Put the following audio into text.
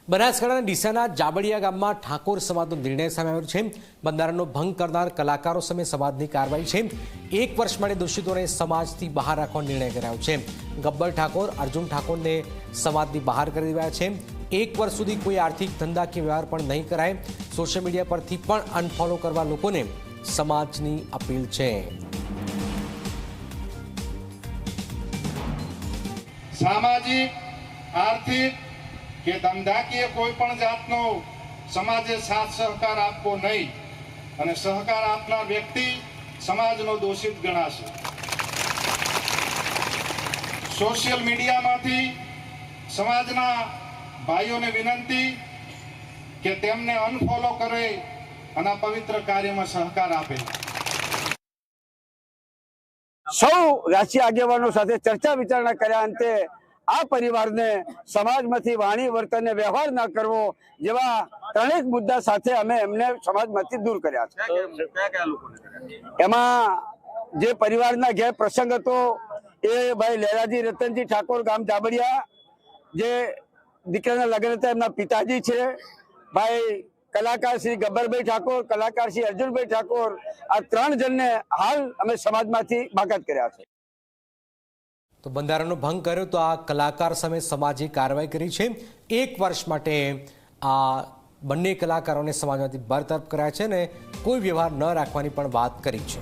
બનાસકાંઠાના ડીસાના જાબડિયા ગામમાં ઠાકોર સમાજનો નિર્ણય સામે આવ્યો છે। બંધારણનો ભંગ કરનાર કલાકારો સામે સમાજની કાર્યવાહી છે। 1 વર્ષ માટે દોષિતોને સમાજથી બહાર રાખવાનો નિર્ણય કરાયો છે। ગબ્બર ઠાકોર, અર્જુન ઠાકોરને સમાજથી બહાર કરી દેવાયા છે। 1 વર્ષ સુધી કોઈ આર્થિક ધંધા કે વ્યવહાર પણ નહીં કરાય। સોશિયલ મીડિયા પરથી પણ અનફોલો કરવા લોકોને સમાજની અપીલ છે। सामाजिक आर्थिक के धंधाकीय कोईपण जातनो समाजे साथ सहकार आपवो नहीं अने सहकार आपनार व्यक्ति समाजनो दोषित गणाशे। सोशियल मीडिया मांथी समाजना भाईओने विनंती के तेमने अनफॉलो करे अने आ पवित्र कार्यमां सहकार आपे। सौ राष्ट्रीय आगेवानो साथे चर्चा विचारणा कर्या अंते आ परिवारने समाजमांथी वाणी वर्तन व्यवहार न करवो जेवा त्रणेक मुद्दा साथे अमे एमने समाजमांथी दूर कर्या छे। एमां जे परिवारना घेर प्रसंग हतो ए भाई लहराजी रतनजी ठाकोर गाम जाबडिया जे दीकराना लग्न हता एमना पिताजी छे। भाई कलाकार श्री गब्बरभाई ठाकोर, कलाकार श्री अर्जुनभाई ठाकोर, आ 3 जणने हाल अमे समाजमांथी बाकात कर्या छे। तो બંધારણનો ભંગ કર્યો તો આ કલાકાર સામે સમાજે કાર્યવાહી કરી છે। 1 વર્ષ માટે આ બંને કલાકારોને સમાજમાંથી બરતરફ કર્યા છે ને કોઈ વ્યવહાર ન રાખવાની પણ વાત કરી છે।